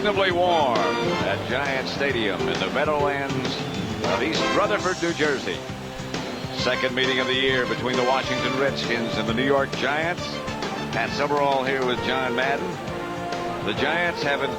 unseasonably warm at Giant Stadium in the Meadowlands of East Rutherford, New Jersey. Second meeting of the year between the Washington Redskins and the New York Giants. Pat Summerall here with John Madden. The Giants haven't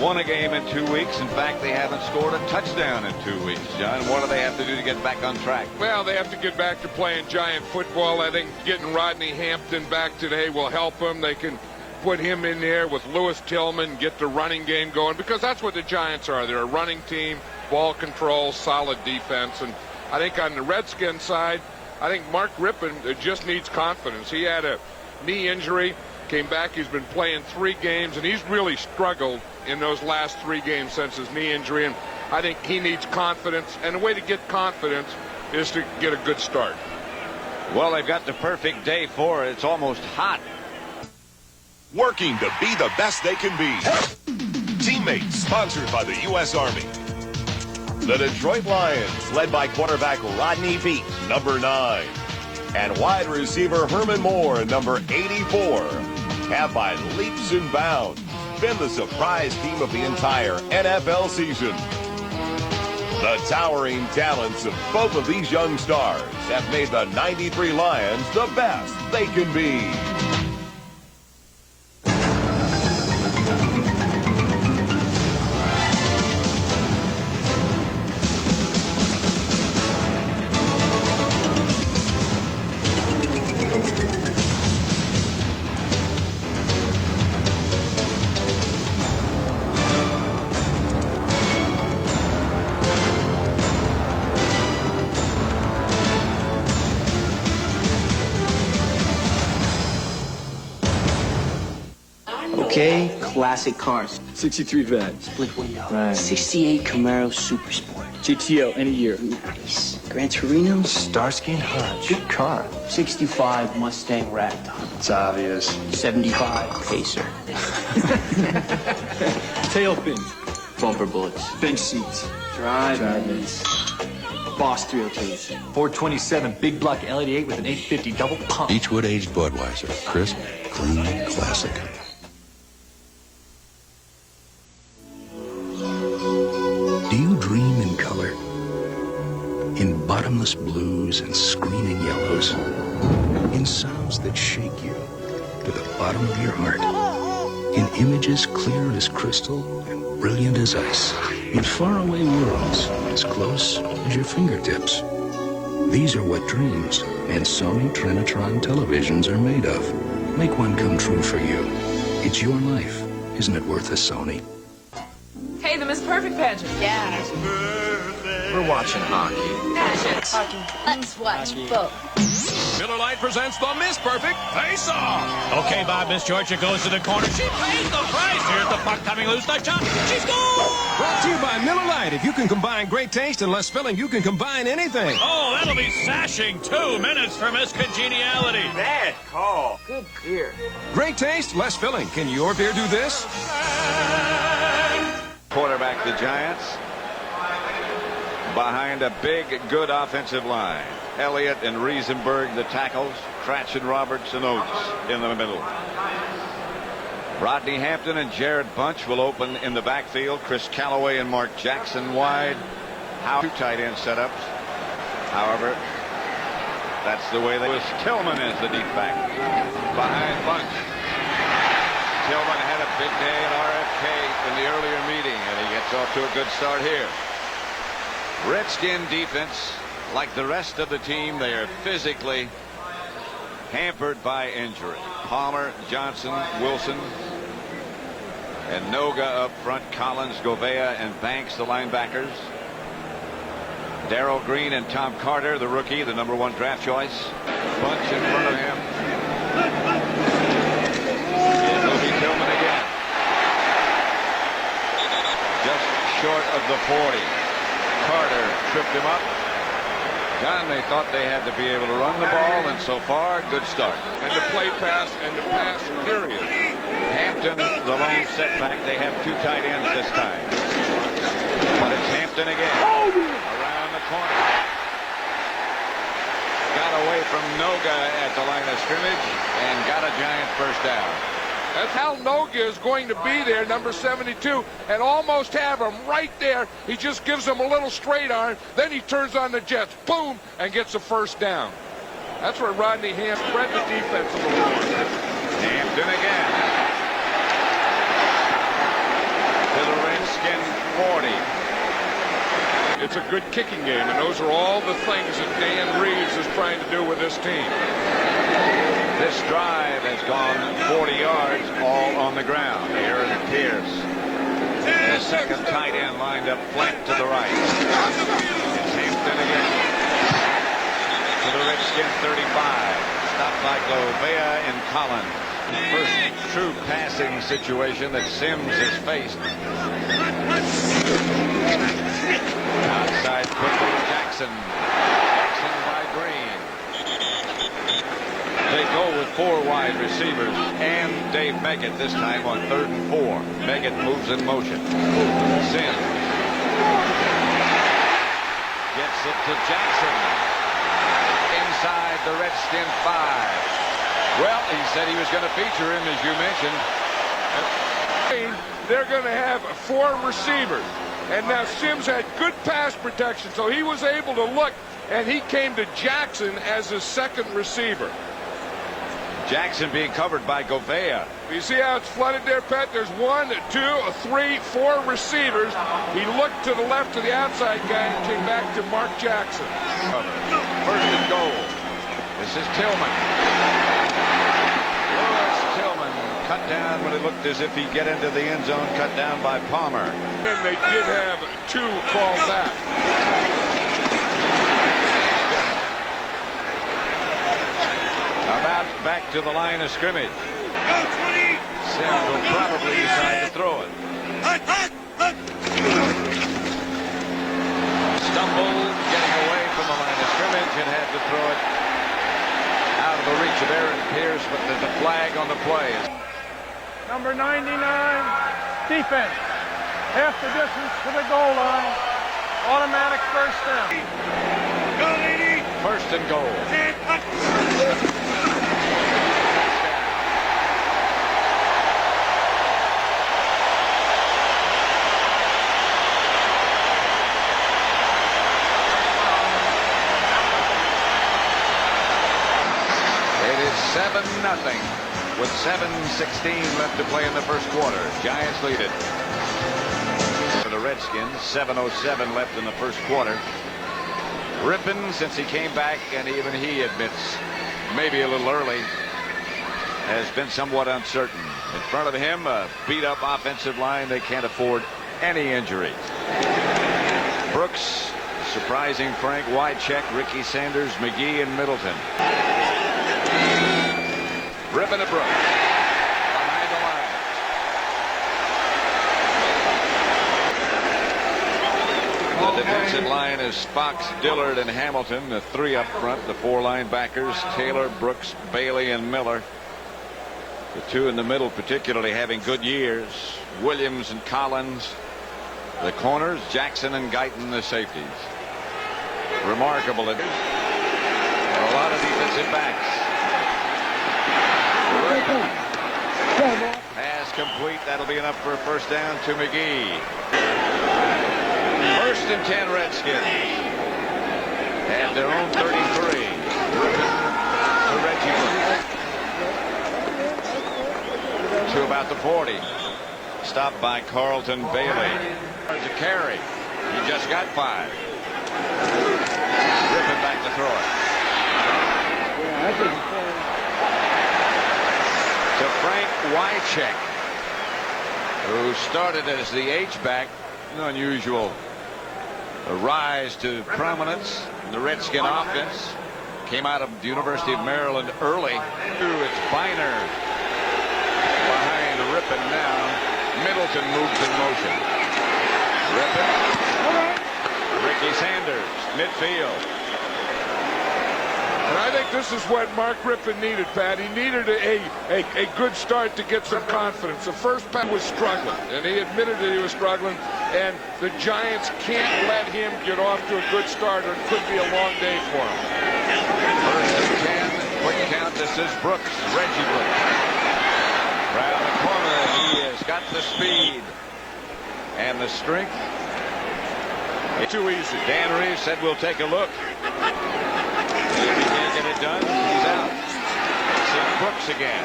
won a game in 2 weeks. In fact, they haven't scored a touchdown in 2 weeks. John, what do they have to do to get back on track? Well, they have to get back to playing Giant football. I think getting Rodney Hampton back today will help them. They can put him in there with Lewis Tillman, get the running game going, because that's what the Giants are. They're a running team, ball control, solid defense. And I think on the Redskins side, I think Mark Rippon just needs confidence. He had a knee injury, came back. He's been playing 3 games, and he's really struggled in those last 3 games since his knee injury. And I think he needs confidence, and the way to get confidence is to get a good start. Well, they've got the perfect day for it. It's almost hot. Working to be the best they can be. Teammates, sponsored by the U.S. Army. The Detroit Lions, led by quarterback Rodney Peete, number 9. And wide receiver Herman Moore, number 84. Have by leaps and bounds been the surprise team of the entire NFL season. The towering talents of both of these young stars have made the 93 Lions the best they can be. Okay, classic cars. 63 Vet. Split window. Right. 68 Camaro Super Sport. GTO, any year. Nice. Gran Torino. Starsky and Hutch. Good car. 65 Mustang Ragtop. It's obvious. 75 Pacer. Tail fins. Bumper bullets. Bench seats. Drive-ins. Boss 302s. 427 big block LED8 with an 850 double pump. Beechwood aged Budweiser. Crisp, clean, classic. Do you dream in color? In bottomless blues and screaming yellows? In sounds that shake you to the bottom of your heart? In images clear as crystal and brilliant as ice? In faraway worlds as close as your fingertips? These are what dreams and Sony Trinitron televisions are made of. Make one come true for you. It's your life. Isn't it worth a Sony? Hey, the Miss Perfect pageant. Yeah. We're watching hockey. Pageants. Let's watch both. Miller Lite presents the Miss Perfect Face-Off. Okay, Bob, Miss Georgia goes to the corner. She pays the price. Here's the puck coming loose. The shot. She scores! Brought to you by Miller Lite. If you can combine great taste and less filling, you can combine anything. Oh, that'll be sashing. 2 minutes for Miss Congeniality. Bad call. Good beer. Great taste, less filling. Can your beer do this? Quarterback the Giants behind a big, good offensive line. Elliott and Riesenberg the tackles. Cratchin, Roberts, and Oates in the middle. Rodney Hampton and Jared Bunch will open in the backfield. Chris Callaway and Mark Jackson wide. How 2 tight end setups. However, that's the way they was. Tillman is the deep back behind Bunch. Tillman had a big day at RFK in the earlier meeting, and he gets off to a good start here. Redskin defense, like the rest of the team, they are physically hampered by injury. Palmer, Johnson, Wilson, and Noga up front. Collins, Govea, and Banks, the linebackers. Darrell Green and Tom Carter, the rookie, the number 1 draft choice. Bunch in front of him. It'll be Tillman again. Just short of the 40. Carter tripped him up. John, they thought they had to be able to run the ball, and so far, good start. And the play pass and the pass, period. Hampton, the lone setback. They have 2 tight ends this time. But it's Hampton again. Around the corner. Got away from Noga at the line of scrimmage and got a Giant first down. That's Al Noga is going to be there, number 72, and almost have him right there. He just gives him a little straight arm, then he turns on the Jets, boom, and gets a first down. That's where Rodney Hampton spread the defense a little more. Hampton again. To the Redskin 40. It's a good kicking game, and those are all the things that Dan Reeves is trying to do with this team. This drive has gone 40 yards, all on the ground. Aaron Pierce, the second tight end, lined up flank to the right. It's Hampton again. To the Redskins 35. Stopped by Glovea and Collins. First true passing situation that Sims has faced. Outside quickly, Jackson. Jackson by Green. They go with 4 wide receivers and Dave Meggett this time on 3rd and 4. Meggett moves in motion. Sims gets it to Jackson. Inside the Redskin 5. Well, he said he was going to feature him, as you mentioned. They're going to have 4 receivers. And now Sims had good pass protection, so he was able to look, and he came to Jackson as his second receiver. Jackson being covered by Glovea. You see how it's flooded there, Pat? There's 1, 2, 3, 4 receivers. He looked to the left to the outside guy and came back to Mark Jackson. First and goal. This is Tillman. Lewis Tillman cut down when it looked as if he'd get into the end zone, cut down by Palmer. And they did have 2 called back. About back to the line of scrimmage. Sims will probably decide to throw it. Stumbled, getting away from the line of scrimmage, and had to throw it out of the reach of Aaron Pierce, but there's a flag on the play. Number 99, defense. Half the distance to the goal line. Automatic first down. First and goal. It is 7-0 with 7:16 left to play in the first quarter. Giants lead it. For the Redskins, 7:07 left in the first quarter. Rippon, since he came back, and even he admits maybe a little early, has been somewhat uncertain. In front of him, a beat-up offensive line. They can't afford any injury. Brooks, surprising Frank, Wycheck, Ricky Sanders, McGee, and Middleton. Rippon to Brooks. Behind the line. The defensive line is Fox, Dillard, and Hamilton. The 3 up front. The 4 linebackers, Taylor, Brooks, Bailey, and Miller. The 2 in the middle particularly having good years. Williams and Collins. The corners, Jackson and Guyton, the safeties. Remarkable. And a lot of defensive backs. Pass complete. That'll be enough for a first down to McGee. First and 10 Redskins. At their own 33. To Reggie. To about the 40. Stopped by Carlton Bailey. To carry. He just got 5. Rippon back to throw it. To Frank Wycheck, who started as the H-back. An unusual rise to prominence in the Redskin offense. Came out of the University of Maryland early. It's Biner behind Rippon now. Middleton moves in motion. Rippon. Ricky Sanders, midfield. And I think this is what Mark Rippon needed, Pat. He needed a good start to get some confidence. The first pass was struggling, and he admitted that he was struggling, and the Giants can't let him get off to a good start, or it could be a long day for him. First and 10, quick count. This is Brooks, Reggie Brooks. Crowd has got the speed and the strength. It's too easy. Dan Reeves said we'll take a look. If he can't get it done, he's out. See Brooks again.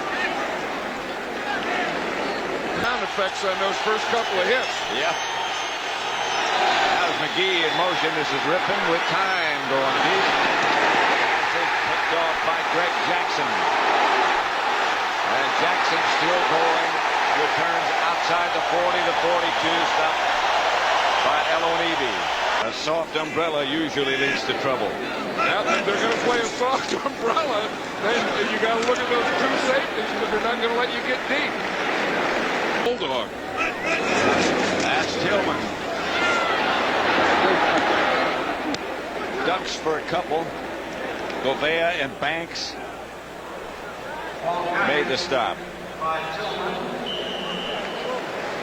Sound effects on those first couple of hits. Yeah. How's McGee in motion? This is Rippon with time going deep. Picked off by Greg Jackson. And Jackson still going. Returns outside the 40 to 42. Stopped by Elonibi. A soft umbrella usually leads to trouble. Now they're going to play a soft umbrella. Then you got to look at those two safeties because they're not going to let you get deep. Bulldog. That's Tillman. Ducks for a couple. Govea and Banks made the stop.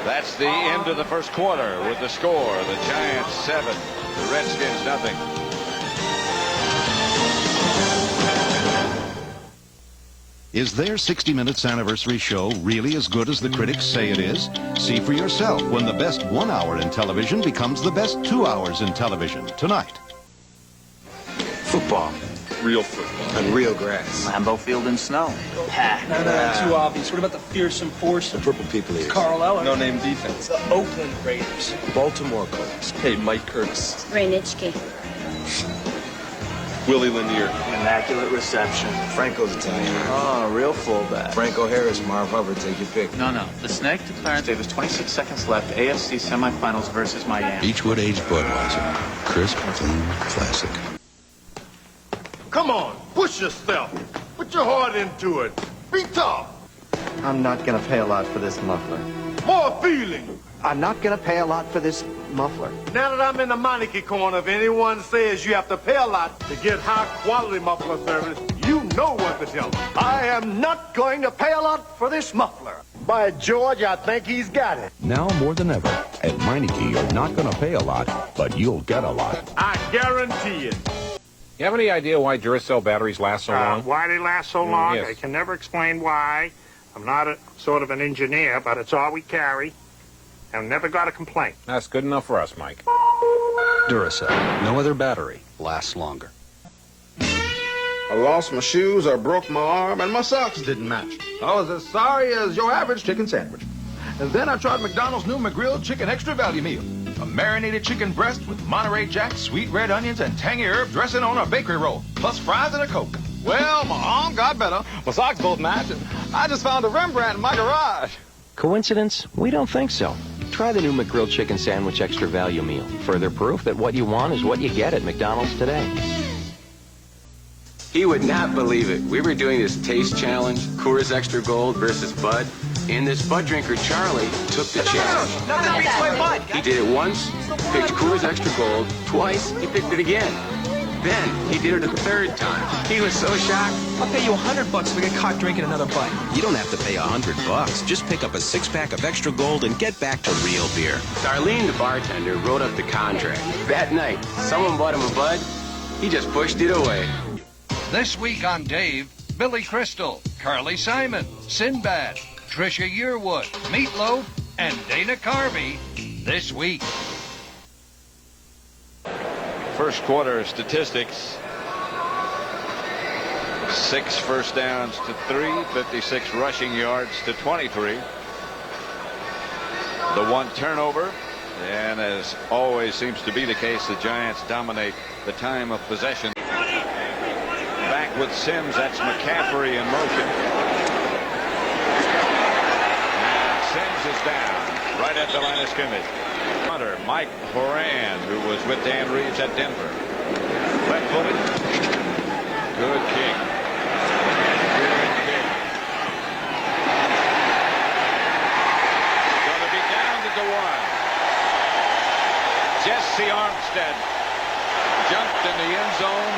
That's the end of the first quarter with the score. The Giants 7, the Redskins nothing. Is their 60 Minutes anniversary show really as good as the critics say it is? See for yourself when the best 1 hour in television becomes the best 2 hours in television tonight. Football. Real football. On real grass. Lambeau Field in snow. No, too obvious. What about the fearsome force? The Purple People Eaters. Carl Eller. No name defense. The Oakland Raiders. Baltimore Colts. Hey, Mike Kurtz. Reinitsky. Willie Lanier. Immaculate reception. Franco's Italian. Oh, real fullback. Franco Harris, Marv Hubbard, take your pick. No. The Snake declares there was 26 seconds left. AFC semifinals versus Miami. Beechwood aged Budweiser. Crisp, clean, classic. Come on, push yourself. Put your heart into it. Be tough. I'm not gonna pay a lot for this muffler. More feeling. I'm not gonna pay a lot for this muffler. Now that I'm in the Meineke corner, if anyone says you have to pay a lot to get high quality muffler service, you know what to tell them. I am not going to pay a lot for this muffler. By George, I think he's got it. Now more than ever, at Meineke, you're not going to pay a lot, but you'll get a lot. I guarantee it. You have any idea why Duracell batteries last so long? Why they last so long? Yes. I can never explain why. I'm not a sort of an engineer, but it's all we carry. And never got a complaint. That's good enough for us, Mike. Duracell, no other battery lasts longer. I lost my shoes, I broke my arm, and my socks didn't match. I was as sorry as your average chicken sandwich. And then I tried McDonald's new McGrill Chicken Extra Value Meal. A marinated chicken breast with Monterey Jack, sweet red onions, and tangy herb dressing on a bakery roll, plus fries and a Coke. Well, my arm got better, my socks both matched, and I just found a Rembrandt in my garage. Coincidence? We don't think so. Try the new McGrill Chicken Sandwich Extra Value Meal. Further proof that what you want is what you get at McDonald's today. He would not believe it. We were doing this taste challenge, Coors Extra Gold versus Bud, and this Bud drinker, Charlie, took the challenge. Nothing beats my Bud. He did it once, picked Coors Extra Gold. Twice, he picked it again. Then, he did it a third time. He was so shocked. I'll pay you $100 if we get caught drinking another Bud. You don't have to pay $100. Just pick up a 6-pack of Extra Gold and get back to real beer. Darlene, the bartender, wrote up the contract. That night, someone bought him a Bud. He just pushed it away. This week on Dave, Billy Crystal, Carly Simon, Sinbad, Trisha Yearwood, Meatloaf, and Dana Carvey. This week. First quarter statistics. 6 first downs to 3, 56 rushing yards to 23. The 1 turnover, and as always seems to be the case, the Giants dominate the time of possession. Back with Sims, that's McCaffrey in motion. And Sims is down right at the line of scrimmage. Hunter, Mike Horan, who was with Dan Reeves at Denver. Left-footed. Good kick. Good kick. Going to be down to the 1. Jesse Armstead jumped in the end zone.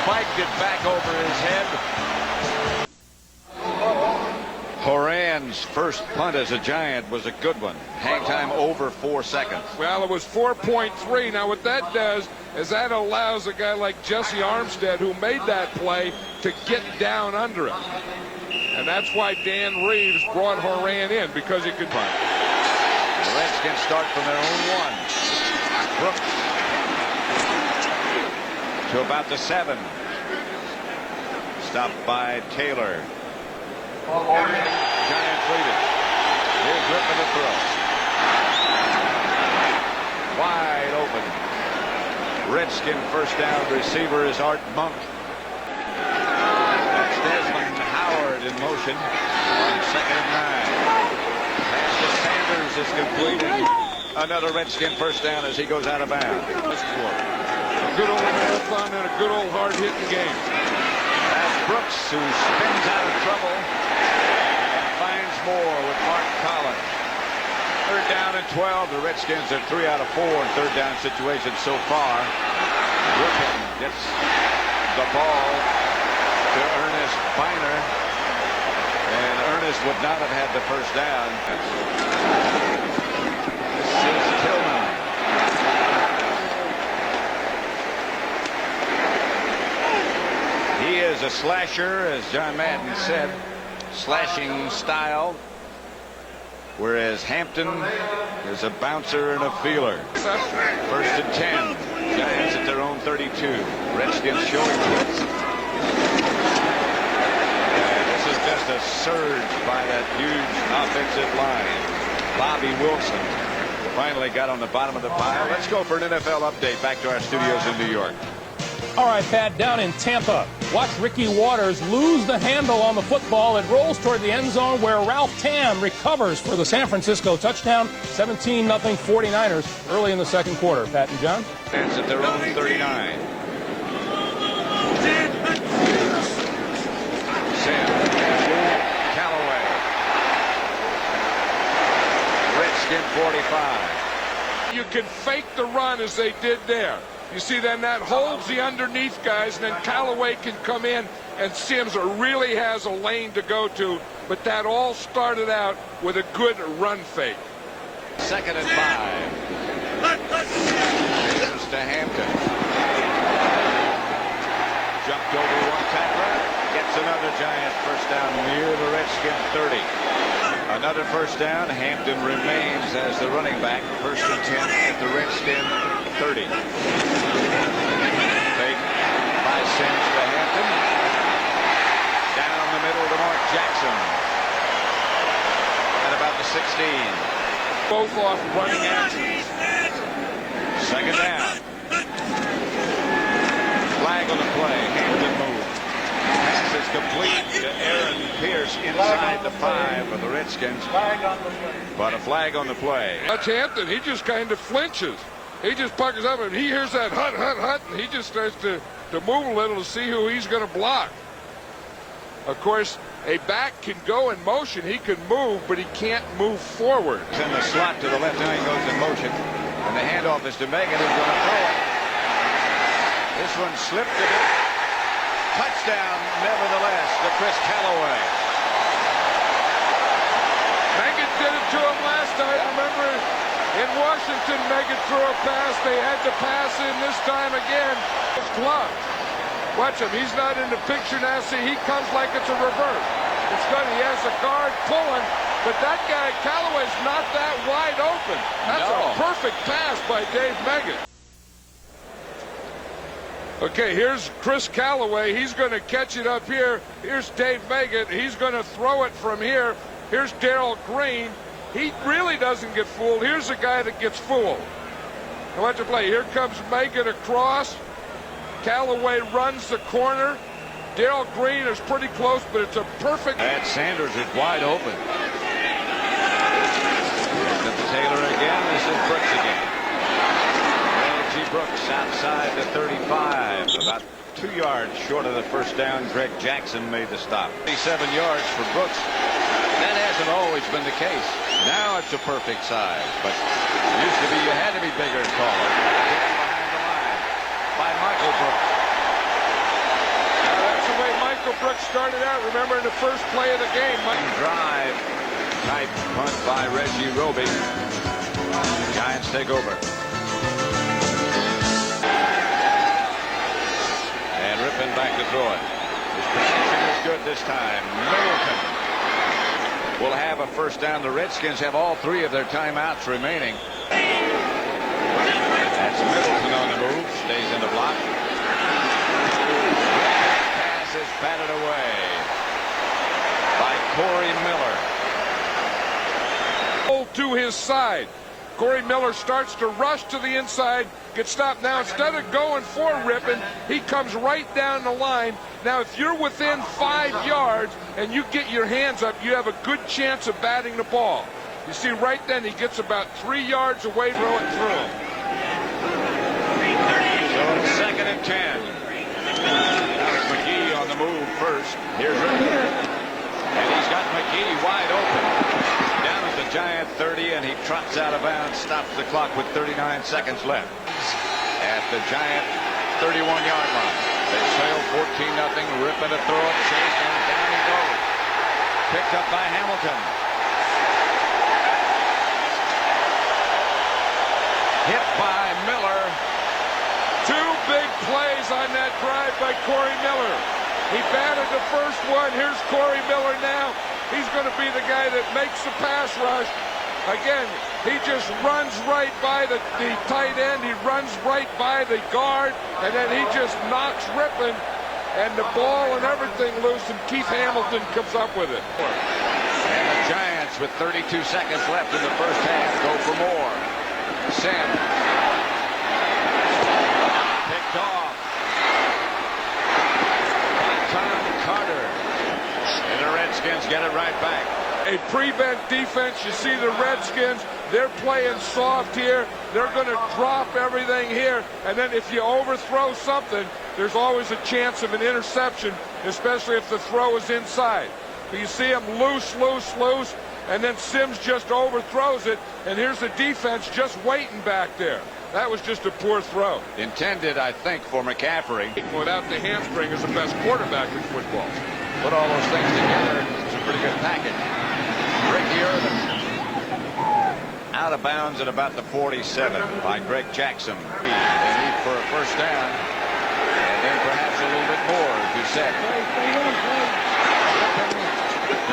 Spiked it back over his head. Horan's first punt as a Giant was a good one. Hang time over 4 seconds. Well, it was 4.3. Now, what that does is that allows a guy like Jesse Armstead, who made that play, to get down under it. And that's why Dan Reeves brought Horan in, because he could punt. The Redskins start from their own 1. Brooks to about the 7. Stopped by Taylor. Giants lead it. Here's Rippon to throw. Wide open. Redskin first down. Receiver is Art Monk. That's Desmond Howard in motion on 2nd and 9. Pass to Sanders is completed. Another Redskin first down as he goes out of bounds. A good old marathon and a good old hard-hitting game. That's Brooks, who spins out of trouble and finds more with Mark Collins. 3rd down and 12. The Redskins are 3 out of 4 in 3rd down situations so far. Rippon gets the ball to Ernest Biner, and Ernest would not have had the first down. This is Tillman. He is a slasher, as John Madden said, slashing style, whereas Hampton is a bouncer and a feeler. 1st and 10. Giants at their own 32. Redskins showing blitz. This is just a surge by that huge offensive line. Bobby Wilson finally got on the bottom of the pile. Let's go for an NFL update back to our studios in New York. All right, Pat, down in Tampa, watch Ricky Waters lose the handle on the football. It rolls toward the end zone where Ralph Tam recovers for the San Francisco touchdown. 17-0 49ers early in the 2nd quarter. Pat and John? It's at their own 39. Sam Callaway. Redskin 45. You can fake the run as they did there. You see, then that holds the underneath guys, and then Callaway can come in, and Sims really has a lane to go to. But that all started out with a good run fake. 2nd and 5. Sims to Hampton. Jumped over one tackler. Gets another Giant first down near the Redskin 30. Another first down. Hampton remains as the running back. 1st and 10 at the Redskin 30. Fake by Sims to Hampton. Down the middle to Mark Jackson. At about the 16. Both off running actions. 2nd down. Flag on the play. Hampton move. Pass is complete to Aaron Pierce inside the 5 of the Redskins. But a flag on the play. That's Hampton. He just kind of flinches. He just puckers up, and he hears that hut, hut, hut, and he just starts to move a little to see who he's going to block. Of course, a back can go in motion. He can move, but he can't move forward. It's in the slot to the left. Now he goes in motion. And the handoff is to Megan, who's going to throw it. This one slipped a bit. Touchdown, nevertheless, to Chris Callaway. Megan did it to him last night. Remember, in Washington, Megan threw a pass. They had to pass in this time again. His glove. Watch him. He's not in the picture now. See, he comes like it's a reverse. It's good. He has a guard pulling, but that guy, Callaway's not that wide open. That's a perfect pass by Dave Megan. Okay, here's Chris Callaway. He's going to catch it up here. Here's Dave Megan. He's going to throw it from here. Here's Darrell Green. He really doesn't get fooled. Here's a guy that gets fooled. Now watch the play. Here comes Megan across. Callaway runs the corner. Darrell Green is pretty close, but it's a perfect. And Sanders is wide open. Here's to Taylor again. This is Brooks again. L.G. Brooks outside the 35. About 2 yards short of the first down. Greg Jackson made the stop. 37 yards for Brooks. That hasn't always been the case. Now it's a perfect size, but it used to be you had to be bigger and taller. Behind the line by Michael Brooks. That's the way Michael Brooks started out. Remember, in the first play of the game. Drive type punt by Reggie Roby. Giants take over. And Rippon back to throw it. His position is good this time. Middleton will have a first down. The Redskins have all 3 of their timeouts remaining. That's Middleton on the move. Stays in the block. Pass is batted away by Corey Miller. To his side. Corey Miller starts to rush to the inside, gets stopped. Now, instead of going for Rippon, he comes right down the line. Now, if you're within 5 yards and you get your hands up, you have a good chance of batting the ball. You see, right then, he gets about 3 yards away, throw it through him. So, 2nd and 10. McGee on the move first. Here's Rippon. And he's got McGee wide open. Down at the Giant 30, and he trots out of bounds, stops the clock with 39 seconds left. At the Giant 31-yard line. They trail 14-0. Rippon to throw it, chase, and down he goes. Picked up by Hamilton. Hit by Miller. 2 big plays on that drive by Corey Miller. He batted the first one. Here's Corey Miller now. He's going to be the guy that makes the pass rush. Again, he just runs right by the tight end. He runs right by the guard, and then he just knocks Rippon, and the ball and everything loose, and Keith Hamilton comes up with it. And the Giants, with 32 seconds left in the first half, go for more. Sims. Picked off. Tom Carter. And the Redskins get it right back. A prevent defense. You see the Redskins, they're playing soft here. They're going to drop everything here. And then if you overthrow something, there's always a chance of an interception, especially if the throw is inside. But you see him loose, and then Sims just overthrows it. And here's the defense just waiting back there. That was just a poor throw. Intended, I think, for McCaffrey. Without the hamstring, is the best quarterback in football. Put all those things together, it's a pretty good package. Ricky Irvin out of bounds at about the 47 by Greg Jackson. They need for a first down, and then perhaps a little bit more, as you said.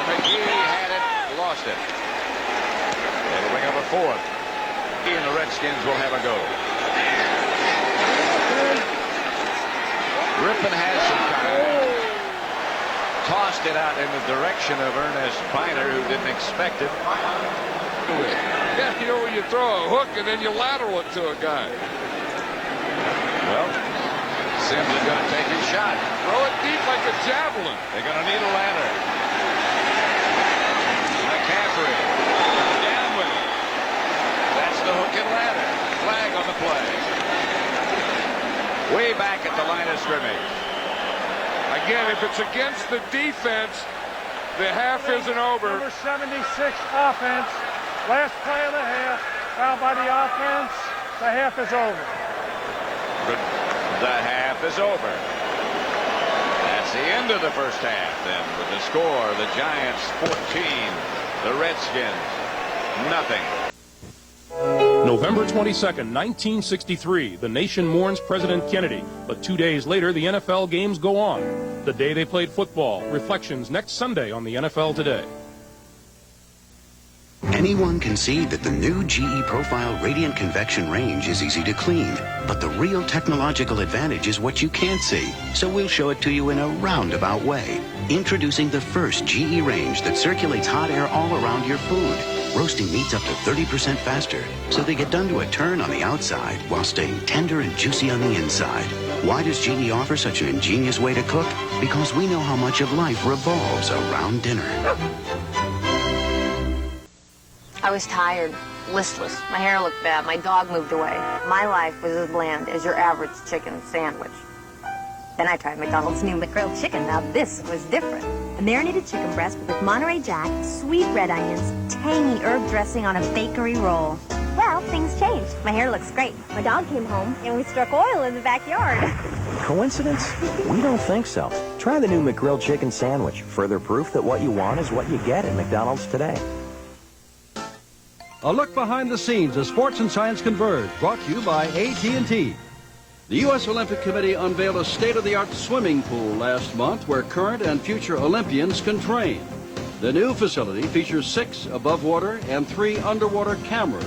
McGee had it, lost it. It'll bring up a 4th. And the Redskins will have a go. Rippon has some time. Tossed it out in the direction of Ernest Biner, who didn't expect it. Yeah, you know, when you throw a hook and then you lateral it to a guy. Well, Sims is going to take his shot. Throw it deep like a javelin. They're going to need a ladder. McCaffrey down with it. That's the hook and ladder. Flag on the play. Way back at the line of scrimmage. Again, if it's against the defense, the half isn't over. Number 76 offense. Last play of the half. Foul by the offense. The half is over. The half is over. That's the end of the first half. Then with the score, the Giants 14, the Redskins nothing. November 22nd, 1963, the nation mourns President Kennedy, but 2 days later, the NFL games go on. The day they played football. Reflections next Sunday on the NFL Today. Anyone can see that the new GE Profile Radiant Convection range is easy to clean, but the real technological advantage is what you can't see, so we'll show it to you in a roundabout way. Introducing the first GE range that circulates hot air all around your food, roasting meats up to 30% faster, so they get done to a turn on the outside while staying tender and juicy on the inside. Why does GE offer such an ingenious way to cook? Because we know how much of life revolves around dinner. I was tired, listless. My hair looked bad. My dog moved away. My life was as bland as your average chicken sandwich. Then I tried McDonald's new McGrilled chicken. Now this was different. A marinated chicken breast with Monterey Jack, sweet red onions, tangy herb dressing on a bakery roll. Well, things changed. My hair looks great. My dog came home, and we struck oil in the backyard. Coincidence? We don't think so. Try the new McGrilled chicken sandwich. Further proof that what you want is what you get at McDonald's today. A look behind the scenes as sports and science converge, brought to you by AT&T. The U.S. Olympic Committee unveiled a state-of-the-art swimming pool last month where current and future Olympians can train. The new facility features 6 above water and 3 underwater cameras,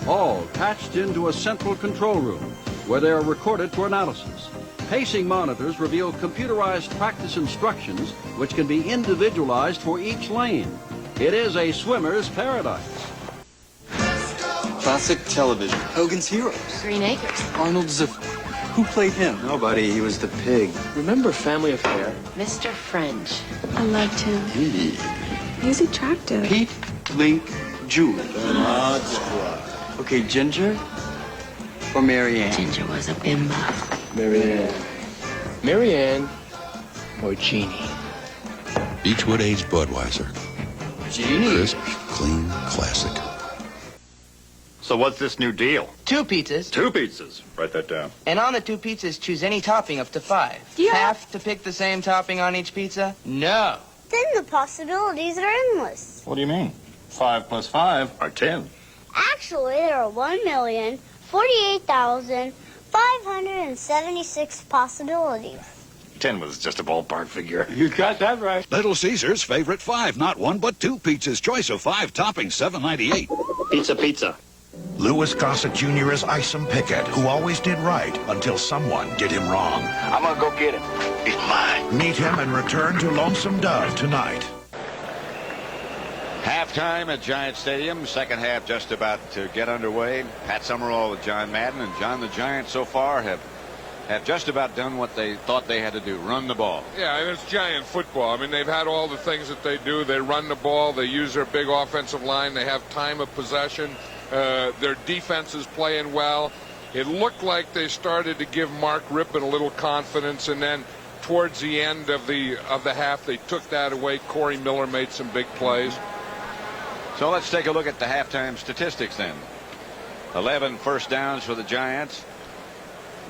all patched into a central control room where they are recorded for analysis. Pacing monitors reveal computerized practice instructions which can be individualized for each lane. It is a swimmer's paradise. Classic television. Hogan's Heroes. Green Acres. Arnold Ziffer. Who played him? Nobody. He was the pig. Remember Family Affair? Mr. French. I loved him. He's attractive. Pete, Link, Julie. Okay, Ginger or Marianne? Ginger was a bimbo. Marianne. Marianne or Jeannie? Beechwood aged Budweiser. Jeannie. Crisp, clean, classic. So what's this new deal? 2 pizzas. 2 pizzas. Write that down. And on the 2 pizzas, choose any topping up to 5. Do you have to pick the same topping on each pizza? No. Then the possibilities are endless. What do you mean? 5 plus 5 are 10. Actually, there are 1,048,576 possibilities. 10 was just a ballpark figure. You got that right. Little Caesar's favorite 5, not 1 but 2 pizzas. Choice of 5 toppings, $7.98. Pizza. Lewis Gossett Jr. is Isom Pickett, who always did right until someone did him wrong. I'm gonna go get him. It's mine. Meet him and return to Lonesome Dove tonight. Halftime at Giant Stadium. Second half just about to get underway. Pat Summerall with John Madden. And John, the Giants so far have just about done what they thought they had to do, run the ball. Yeah, and it's Giant football. I mean, they've had all the things that they do. They run the ball. They use their big offensive line. They have time of possession. Their defense is playing well. It looked like they started to give Mark Rippon a little confidence, and then towards the end of the half, they took that away. Corey Miller made some big plays. So let's take a look at the halftime statistics then. 11 first downs for the Giants.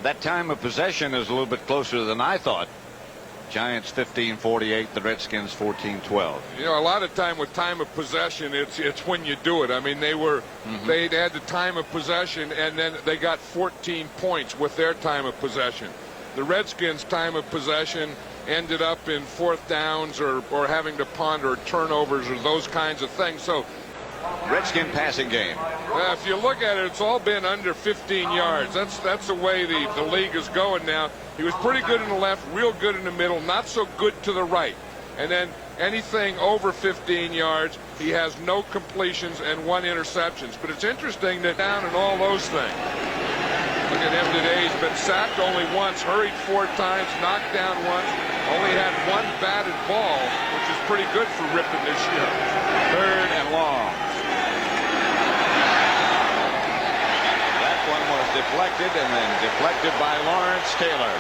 That time of possession is a little bit closer than I thought. Giants 15-48, the Redskins 14-12. You know, a lot of time with time of possession, it's when you do it. I mean, they had the time of possession, and then they got 14 points with their time of possession. The Redskins' time of possession ended up in 4th downs or having to punt or turnovers or those kinds of things. So Redskin passing game. if you look at it, it's all been under 15 yards. That's the way the league is going now. He was pretty good in the left, real good in the middle, not so good to the right. And then anything over 15 yards, he has no completions and 1 interceptions. But it's interesting that down in all those things. Look at him today. He's been sacked only once, hurried 4 times, knocked down once, only had 1 batted ball, which is pretty good for Rippon this year. 3rd and long. Deflected and then deflected by Lawrence Taylor,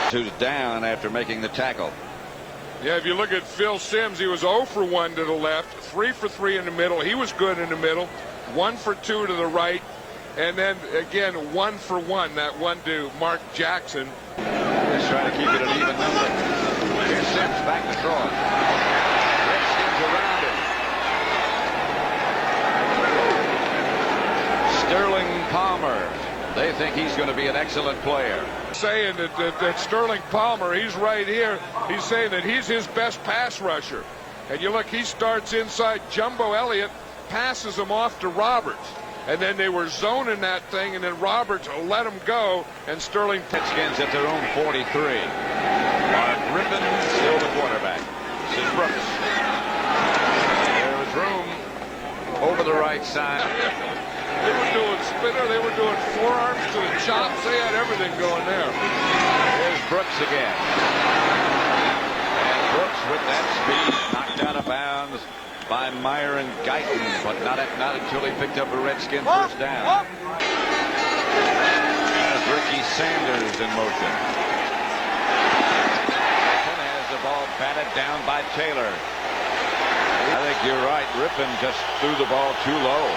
who's down after making the tackle. Yeah, if you look at Phil Simms, he was 0 for 1 to the left, 3 for 3 in the middle. He was good in the middle, 1 for 2 to the right, and then again 1 for 1, that one to Mark Jackson. Just trying to keep it an even number. Here's Simms back to throw it. Redskins around him. Sterling Palmer. They think he's going to be an excellent player. Saying that Sterling Palmer, he's right here. He's saying that he's his best pass rusher. And you look, he starts inside. Jumbo Elliott passes him off to Roberts. And then they were zoning that thing, and then Roberts let him go, and Sterling. Redskins at their own 43. Mark Rippon still the quarterback. This is Brooks. There was room over the right side. They were doing spinner. They were doing forearms to the chops. They had everything going there. There's Brooks again. And Brooks with that speed knocked out of bounds by Myron Guyton, but not until he picked up a Redskin first down. There's Ricky Sanders in motion. Rippon has the ball batted down by Taylor. I think you're right. Rippon just threw the ball too low.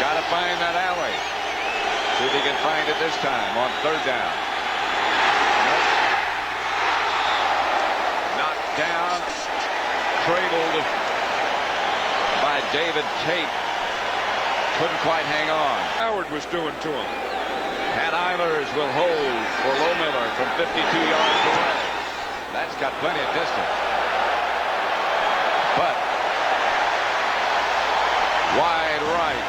Got to find that alley. See if he can find it this time on 3rd down. Knocked down, cradled by David Tate. Couldn't quite hang on. Howard was doing to him. Pat Eilers will hold for Lohmiller from 52 yards away. That's got plenty of distance. But wide right.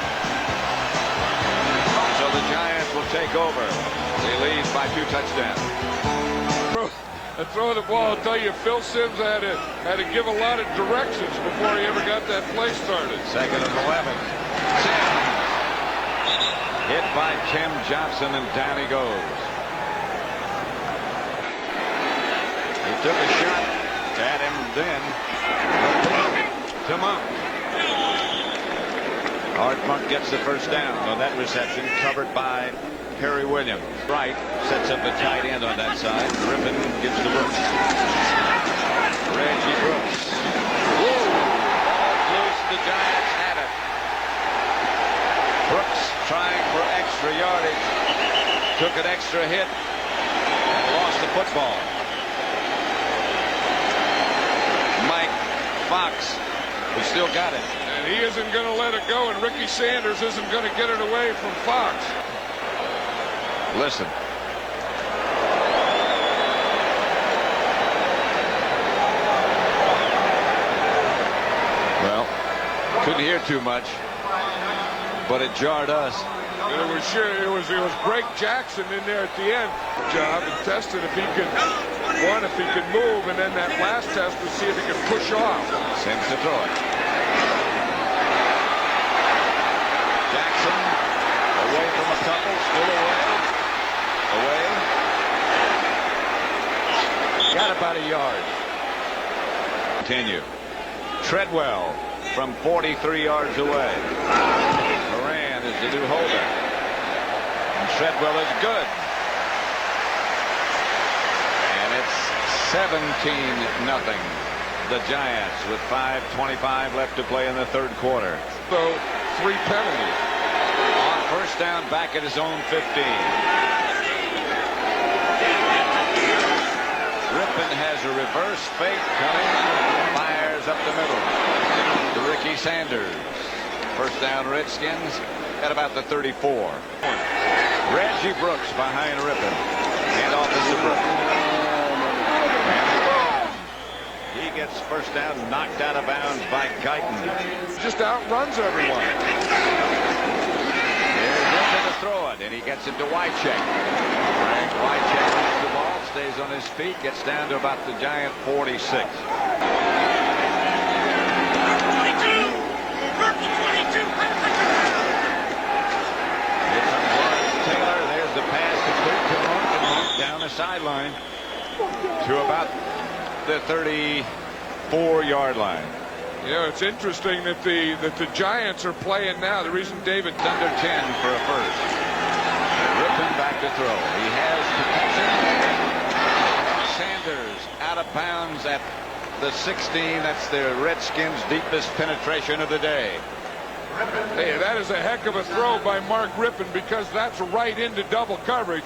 So the Giants will take over. They lead by 2 touchdowns. And throwing the ball, I'll tell you, Phil Simms had to give a lot of directions before he ever got that play started. 2nd and 11. Simms hit by Tim Johnson, and down he goes. He took a shot at him then. To Monk. Art Monk gets the first down on that reception, covered by Perry Williams. Wright sets up the tight end on that side. Griffin gives to Brooks. Reggie Brooks. Whoa! Loose, the Giants had it. Brooks trying for extra yardage. Took an extra hit and lost the football. Mike Fox, who still got it. And he isn't going to let it go, and Ricky Sanders isn't going to get it away from Fox. Listen. Well, couldn't hear too much, but it jarred us. And it was Greg Jackson in there at the end. Job and tested if he could move, and then that last test to see if he could push off. Simms to throw it. Jackson away from a couple, still away. Got about a yard. Continue. Treadwell from 43 yards away. Moran is the new holder. And Treadwell is good. And it's 17-0. The Giants with 5:25 left to play in the 3rd quarter. So 3 penalties. On first down, back at his own 15. Rippon has a reverse fake coming. Fires up the middle to Ricky Sanders. First down, Redskins at about the 34. Reggie Brooks behind Rippon. And off to Brooks. And he gets first down, knocked out of bounds by Guyton. Just outruns everyone. There's Rippon to throw it, and he gets it to Wycheck. Frank Wycheck gets the ball, stays on his feet, gets down to about the Giant 46. There's the pass complete to Monk, and Monk down the sideline to about the 34-yard line. You know, it's interesting that the Giants are playing now. The reason David under 10 for a first. Rippon back to throw. He has protection. Sanders out of bounds at the 16. That's the Redskins' deepest penetration of the day. Hey, that is a heck of a throw by Mark Rippon, because that's right into double coverage.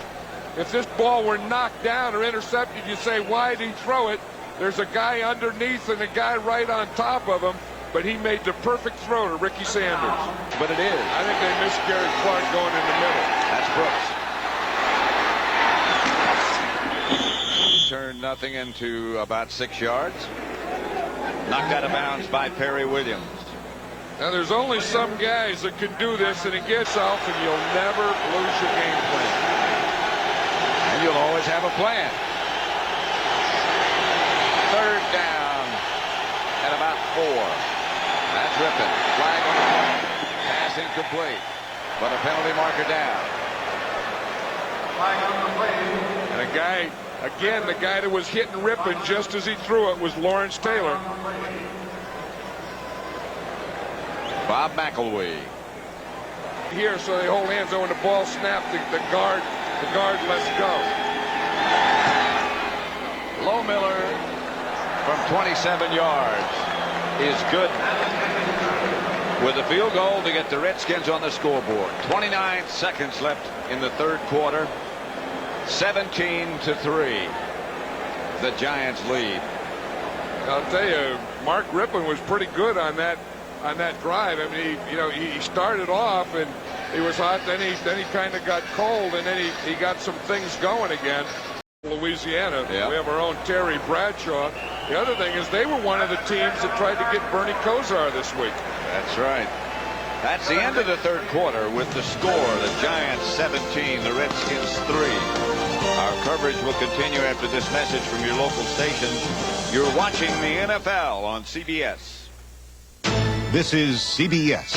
If this ball were knocked down or intercepted, you say, why did he throw it? There's a guy underneath and a guy right on top of him, but he made the perfect throw to Ricky Sanders. But it is. I think they missed Gary Clark going in the middle. That's Brooks. Turned nothing into about 6 yards. Knocked out of bounds by Perry Williams. Now, there's only some guys that can do this, and it gets off, and you'll never lose your game plan. And you'll always have a plan. 3rd down at about 4. That's Rippon. Flag on the play. Pass incomplete, but a penalty marker down. And a guy, again, the guy that was hitting Rippon just as he threw it was Lawrence Taylor. Bob McElwee. Here, so they hold hands. So when the ball snapped, the guard lets go. Lohmiller from 27 yards is good with a field goal to get the Redskins on the scoreboard. 29 seconds left in the 3rd quarter. 17-3. The Giants lead. I'll tell you, Mark Rippon was pretty good on that drive. I mean, he started off, and He was hot, then he kind of got cold, and then he got some things going again. Louisiana, we have our own Terry Bradshaw. The other thing is they were one of the teams that tried to get Bernie Kosar this week. That's right. That's the end of the third quarter with the score. The Giants 17, the Redskins 3. Our coverage will continue after this message from your local station. You're watching the NFL on CBS. This is CBS.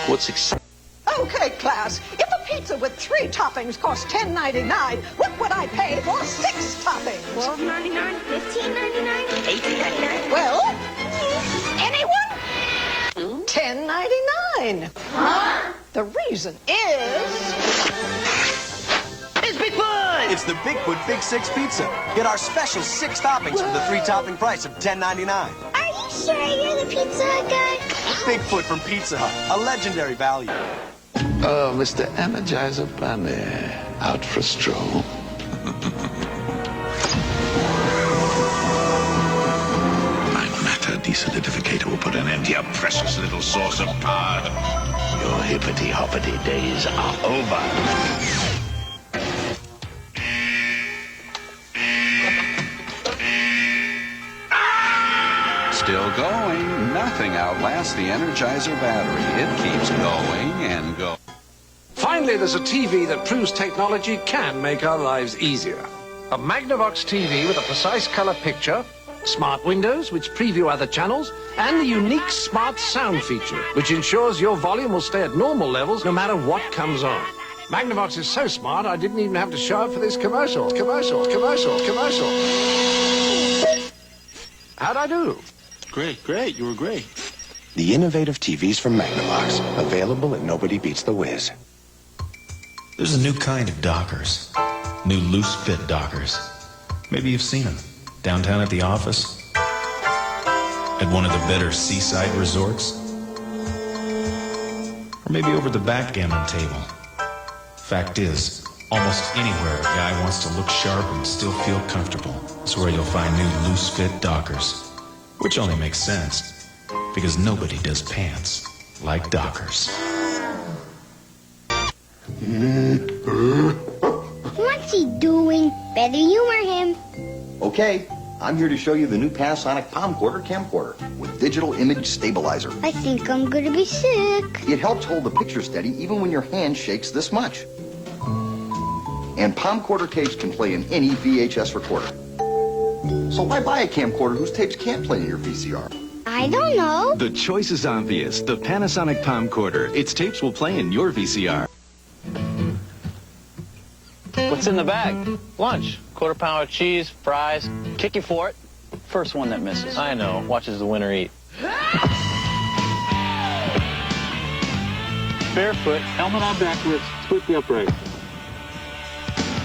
What's exciting? Okay, class. If a pizza with 3 toppings costs $10.99, what would I pay for 6 toppings? $12.99, $15.99, $18.99. Well, anyone? $10.99. Huh? The reason is Bigfoot. It's the Bigfoot Big 6 Pizza. Get our special 6 toppings for the 3-topping price of $10.99. Are you sure you're the Pizza Hut guy? Bigfoot from Pizza Hut, a legendary value. Oh, Mr. Energizer Bunny, out for a stroll. My matter desolidificator will put an end to your precious little source of power. Your hippity-hoppity days are over. Still going. Nothing outlasts the Energizer battery. It keeps going and going. Finally, there's a TV that proves technology can make our lives easier. A Magnavox TV with a precise color picture, smart windows which preview other channels, and the unique smart sound feature, which ensures your volume will stay at normal levels no matter what comes on. Magnavox is so smart, I didn't even have to show up for this commercial. How'd I do? Great. You were great. The innovative TVs from Magnavox, available at Nobody Beats the Whiz. There's a new kind of Dockers. New loose-fit Dockers. Maybe you've seen them. Downtown at the office. At one of the better seaside resorts. Or maybe over the backgammon table. Fact is, almost anywhere a guy wants to look sharp and still feel comfortable is where you'll find new loose-fit Dockers. Which only makes sense, because nobody does pants like Dockers. What's he doing? Better humor him. Okay, I'm here to show you the new Panasonic Palmcorder camcorder with digital image stabilizer. I think I'm gonna be sick. It helps hold the picture steady even when your hand shakes this much. And Palmcorder tapes can play in any VHS recorder. So why buy a camcorder whose tapes can't play in your VCR? I don't know. The choice is obvious. The Panasonic Palmcorder. Its tapes will play in your VCR. What's in the bag? Lunch. Quarter pound of cheese, fries. Kick you for it. First one that misses. I know. Watches the winner eat. Barefoot, helmet on backwards, split the uprights.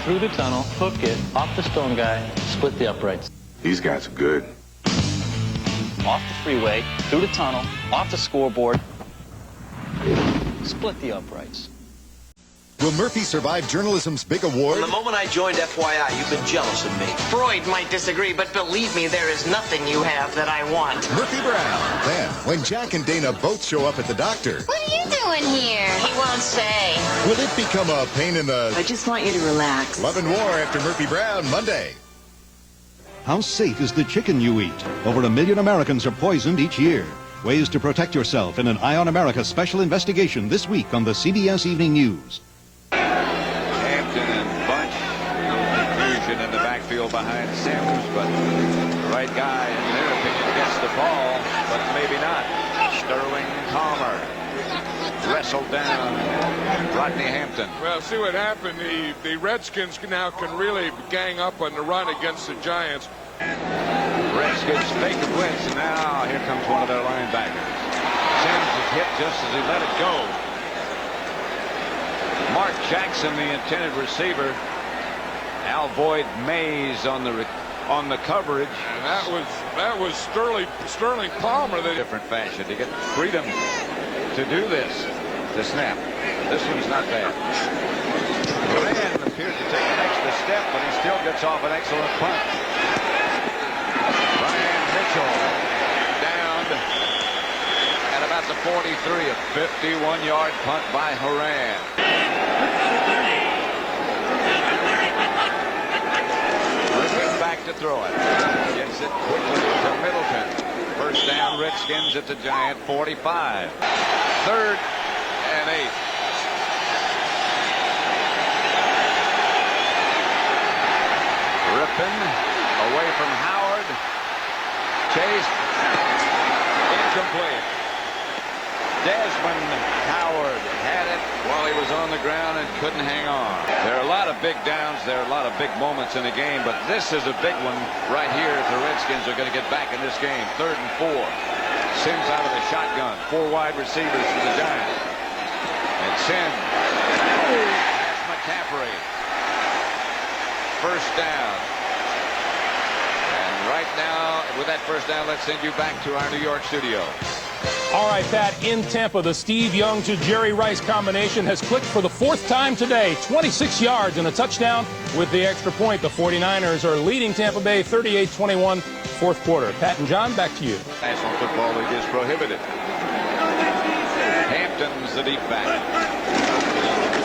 Through the tunnel, hook it, off the stone guy, split the uprights. These guys are good. Off the freeway, through the tunnel, off the scoreboard, split the uprights. Will Murphy survive journalism's big award? From the moment I joined FYI, you've been jealous of me. Freud might disagree, but believe me, there is nothing you have that I want. Murphy Brown. Then, when Jack and Dana both show up at the doctor, What are you doing here? He won't say. will it become a pain in the... I just want you to relax. Love and War after Murphy Brown, Monday. How safe is the chicken you eat? Over 1 million Americans are poisoned each year. Ways to protect yourself in an Eye on America special investigation this week on the CBS Evening News. Hampton and Bunch. Confusion in the backfield behind Sanders, but the right guy, in their opinion, gets the ball, but maybe not. Sterling Palmer wrestled down Rodney Hampton. Well, see what happened. The Redskins now can really gang up on the run against the Giants. Redskins fake a blitz, and now here comes one of their linebackers. Sims is hit just as he let it go. Mark Jackson, the intended receiver. Al Boyd Mays on the coverage. And that was Sterling Palmer. Different fashion to get freedom to do this. The snap. This one's not bad. Duran appeared to take an extra step, but he still gets off an excellent punt. Brian Mitchell downed at about about the 43. A 51-yard punt by Horan. Looking back to throw it. Gets it quickly to Middleton. First down, Redskins at the Giant 45. 3rd and 8. Rippon away from Howard. Chase. Incomplete. Desmond Howard had it while he was on the ground and couldn't hang on. There are a lot of big downs. There are a lot of big moments in the game, but this is a big one right here if the Redskins are going to get back in this game. 3rd and 4. Sims out of the shotgun. 4 wide receivers for the Giants. And Sims. That's McCaffrey. First down. And right now, with that first down, let's send you back to our New York studio. All right, Pat, in Tampa, the Steve Young to Jerry Rice combination has clicked for the 4th time today. 26 yards and a touchdown with the extra point. The 49ers are leading Tampa Bay 38-21, 4th quarter. Pat and John, back to you. National Football League is prohibited. Hampton's the deep back.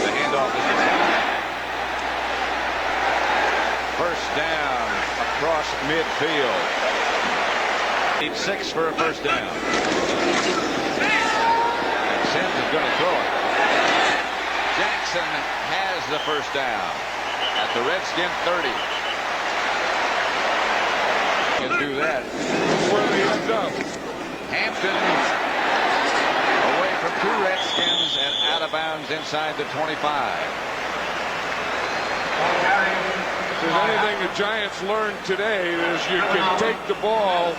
The handoff is first down across midfield. Need 6 for a first down. And Sims is going to throw it. Jackson has the first down at the Redskin 30. Can do that. Where they end up. Hampton away from 2 Redskins and out of bounds inside the 25. If there's anything the Giants learned today, is you can take the ball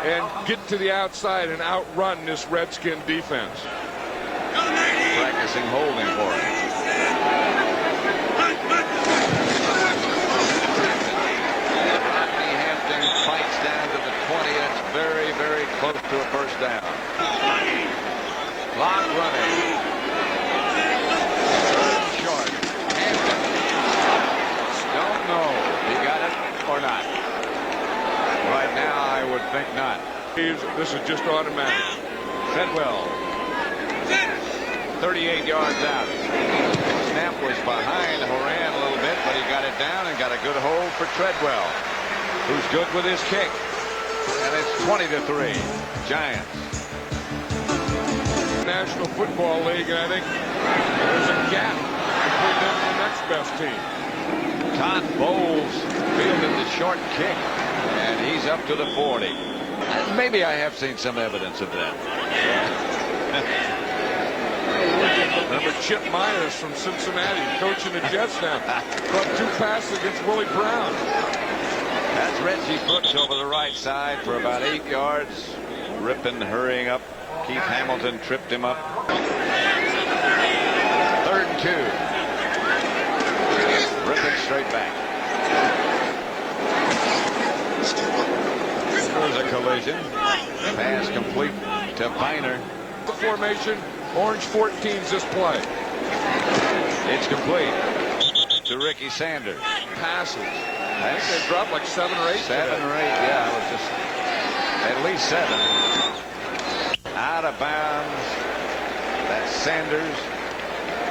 and get to the outside and outrun this Redskin defense. Practicing holding for him. Rodney Hampton fights down to the 20. That's very, very close to a first down. Clock running. Short. Hampton. Don't know if he got it or not. Right now, I would think not. This is just automatic. Treadwell. 38 yards out. Snap was behind Horan a little bit, but he got it down and got a good hold for Treadwell, who's good with his kick. And it's 20-3. Giants. National Football League, and I think there's a gap between them and the next best team. Todd Bowles fielded the short kick, and he's up to the 40. Maybe I have seen some evidence of that. Remember Chip Myers from Cincinnati, coaching the Jets now. Caught 2 passes against Willie Brown. That's Reggie Brooks over the right side for about 8 yards. Rippon hurrying up. Keith Hamilton tripped him up. 3rd and 2. Rippon straight back. There's a collision. Pass complete to Biner. The formation, Orange 14's this play. It's complete to Ricky Sanders. Passes. I think they dropped like 7 or 8. 7 or 8, yeah. It was just at least 7. Out of bounds. That's Sanders.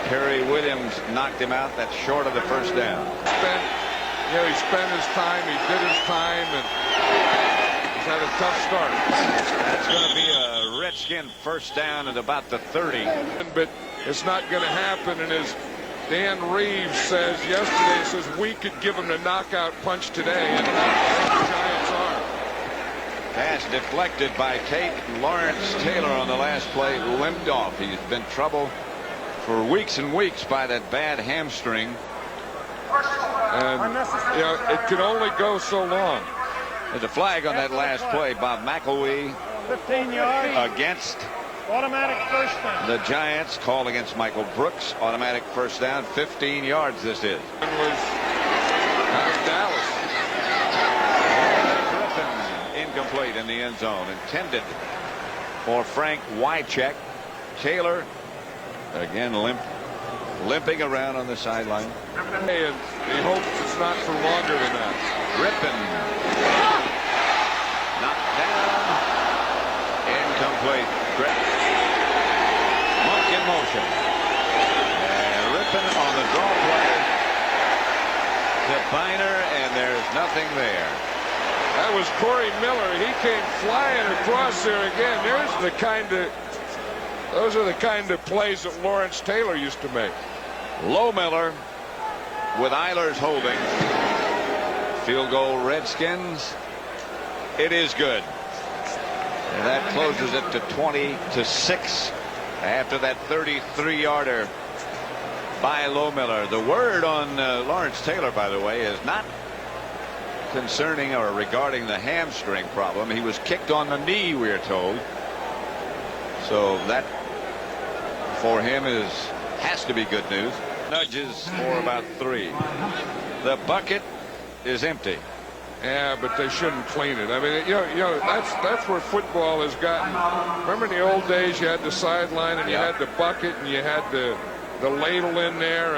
Perry Williams knocked him out. That's short of the first down. He spent his time. He did his time, and he's had a tough start. That's going to be a Redskin first down at about the 30. But it's not going to happen. And as Dan Reeves says yesterday, says we could give him the knockout punch today, and the Giants are. Pass deflected by Tate. Lawrence Taylor on the last play limped off. He's been trouble for weeks and weeks by that bad hamstring. And it can only go so long. There's a flag on that last play. Bob McElwee 15 yards against automatic first down. The Giants called against Michael Brooks. Automatic first down. 15 yards this is. It was out of Dallas. Incomplete in the end zone. Intended for Frank Wycheck. Taylor again limping around on the sideline. And he hopes it's not for longer than that. Rippon knocked down. Incomplete. motion. And ripping on the draw play to Biner, and there's nothing there. That was Corey Miller. He came flying across there again. Those are the kind of plays that Lawrence Taylor used to make. Low Miller with Eilers holding. Field goal Redskins. It is good. And that closes it to 20-6 after that 33-yarder by Low Miller. The word on Lawrence Taylor, by the way, is not concerning or regarding the hamstring problem. He was kicked on the knee, we are told. So that for him has to be good news. Nudges for about 3. The bucket is empty. Yeah, but they shouldn't clean it. I mean, you know, that's where football has gotten. Remember in the old days, you had the sideline and you had the bucket and you had the ladle in there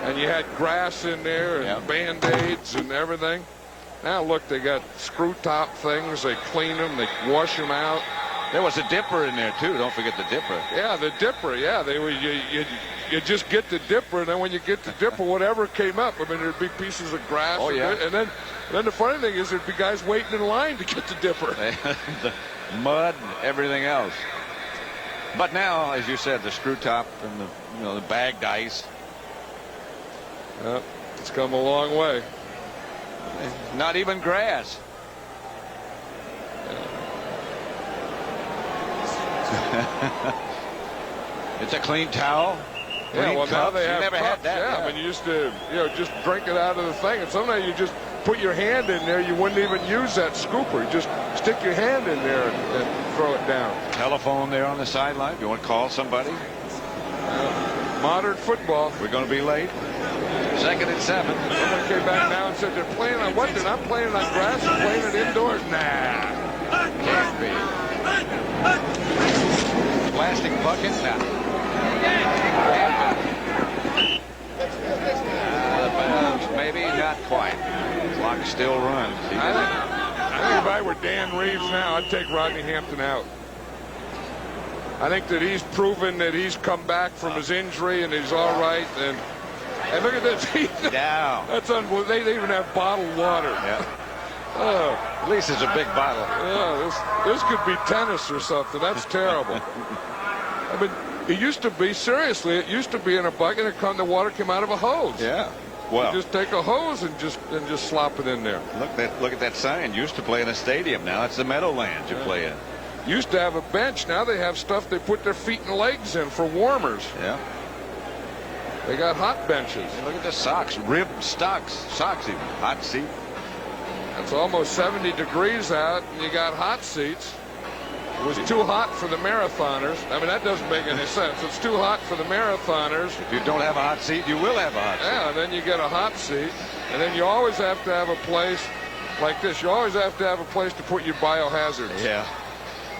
and you had grass in there and Band-Aids and everything. Now look, they got screw top things. They clean them. They wash them out. There was a dipper in there too. Don't forget the dipper. Yeah, the dipper. Yeah, you just get the dipper, and then when you get the dipper, whatever came up, I mean, there'd be pieces of grass. Oh, yeah. And then the funny thing is, there'd be guys waiting in line to get the dipper. The mud and everything else. But now, as you said, the screw top and the bagged ice. It's come a long way. Not even grass. It's a clean towel. Yeah, well, now they have never cups. had that. Yeah, I mean, you used to, just drink it out of the thing, and sometimes you just put your hand in there. You wouldn't even use that scooper. You just stick your hand in there and throw it down. Telephone there on the sideline. If you want to call somebody. Modern football. We're going to be late. 2nd and 7. Someone came back now and said they're playing on what? They're not playing on grass. They're playing it indoors. Nah, can't be. Plastic bucket. Nah. The bounds, maybe not quite. Clock still runs. I think if I were Dan Reeves now, I'd take Rodney Hampton out. I think that he's proven that he's come back from his injury and he's all right. And look at this. That's unbelievable. They even have bottled water. Yeah. At least it's a big bottle. Yeah, this could be tennis or something. That's terrible. I mean, it used to be, seriously, it used to be in a bucket and the water came out of a hose. Yeah. Well, you just take a hose and just slop it in there. Look at that sign. Used to play in a stadium. Now it's the Meadowlands you play in. Used to have a bench. Now they have stuff they put their feet and legs in for warmers. Yeah. They got hot benches. Look at the socks. Ribbed socks even. Hot seat. It's almost 70 degrees out and you got hot seats. It was too hot for the marathoners. I mean, that doesn't make any sense. It's too hot for the marathoners. If you don't have a hot seat, you will have a hot seat. Yeah, and then you get a hot seat. And then you always have to have a place like this. You always have to have a place to put your biohazards. Yeah.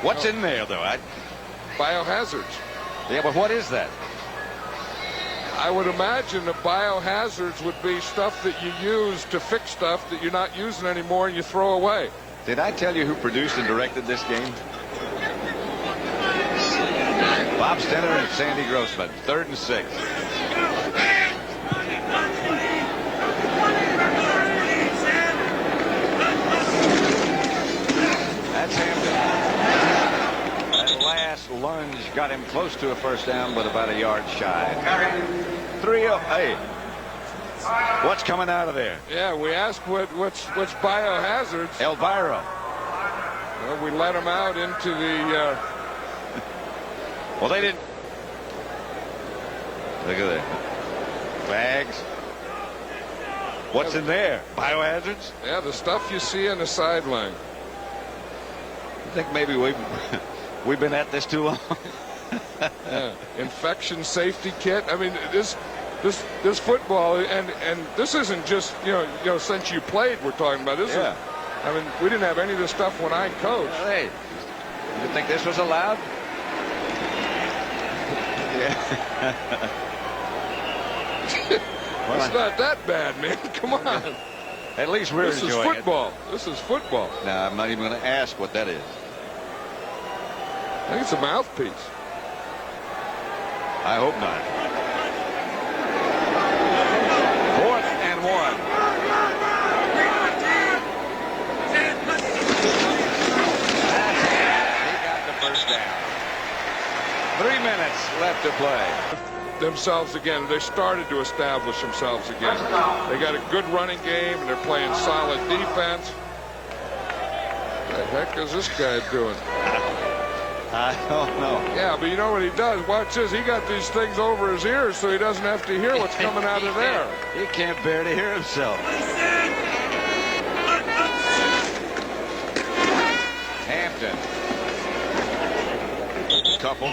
What's in there, though? Biohazards. Yeah, but what is that? I would imagine the biohazards would be stuff that you use to fix stuff that you're not using anymore and you throw away. Did I tell you who produced and directed this game? Bob Stenner and Sandy Grossman. 3rd and 6. That's Hampton. That last lunge got him close to a first down, but about a yard shy. 3-0. Hey, what's coming out of there? Yeah, we asked what's biohazards. Elvira. Well, we let him out into the. Well, they didn't. Look at that. Bags. What's in there? Biohazards? Yeah, the stuff you see on the sideline. I think maybe we've been at this too long. Yeah. Infection safety kit. I mean, this football and this isn't just you know since you played we're talking about this. Yeah. I mean, we didn't have any of this stuff when I coached. Hey, you think this was allowed? Yeah. Well, it's not that bad, man. Come on. At least we're enjoying it. This is football. This is football. No, I'm not even going to ask what that is. I think it's a mouthpiece. I hope not. 4th and 1. That's it. He got the first down. 3 minutes left to play. Themselves again. They started to establish themselves again. They got a good running game, and they're playing solid defense. What the heck is this guy doing? I don't know. Yeah, but you know what he does? Watch this. He got these things over his ears so he doesn't have to hear what's coming out of there. He can't bear to hear himself. Hampton. Couple.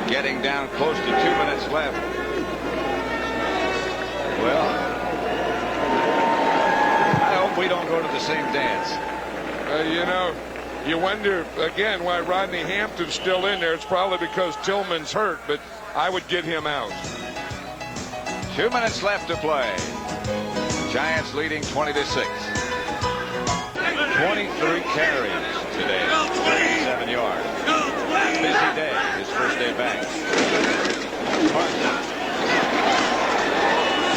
Getting down close to 2 minutes left. Well, I hope we don't go to the same dance. You know, you wonder, again, why Rodney Hampton's still in there. It's probably because Tillman's hurt, but I would get him out. 2 minutes left to play. Giants leading 20-6. 23 carries today. 7 yards. Busy day, his first day back. Bunch.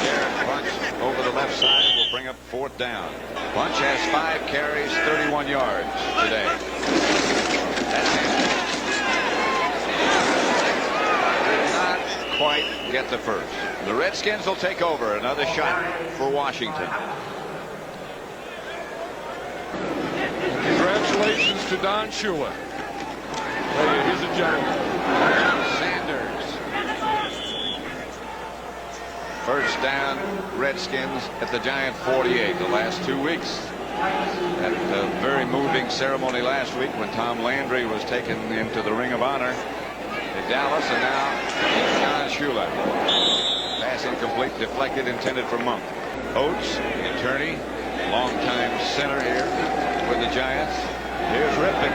Jared Bunch over the left side will bring up 4th down. Bunch has 5 carries, 31 yards today. That's it. Did not quite get the first. The Redskins will take over. Another shot for Washington. Congratulations to Don Shula. He's a Giant. Sanders. First down, Redskins at the Giant 48. The last 2 weeks. At a very moving ceremony last week when Tom Landry was taken into the Ring of Honor in Dallas, and now Don Shula. Pass incomplete, deflected, intended for Monk. Oates, the attorney, longtime center here with the Giants. Here's Ripken.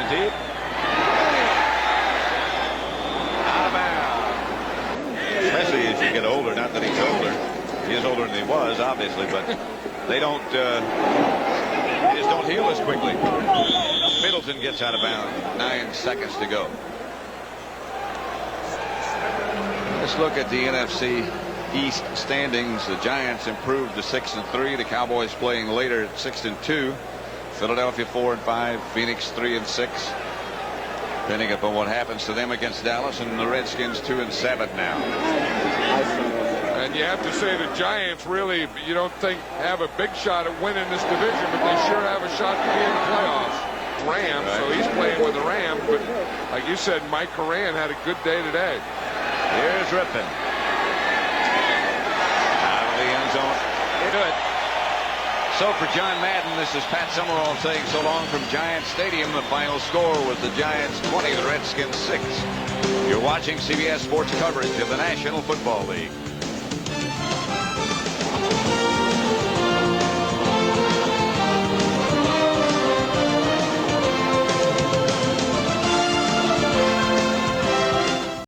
Deep. Out of bounds. Especially as you get older, not that he's older. He is older than he was, obviously, but they don't they just don't heal as quickly. Middleton gets out of bounds. 9 seconds to go. Let's look at the NFC East standings. The Giants improved to 6-3. The Cowboys playing later at 6-2. Philadelphia 4-5, Phoenix 3-6. Depending upon what happens to them against Dallas, and the Redskins 2-7 now. And you have to say the Giants really, you don't think, have a big shot at winning this division, but they sure have a shot to be in the playoffs. Rams, right. So he's playing with the Rams, but like you said, Mike Coran had a good day today. Here's Ripken. Out of the end zone. Good. So for John Madden, this is Pat Summerall saying so long from Giant Stadium. The final score was the Giants 20, the Redskins 6. You're watching CBS Sports coverage of the National Football League.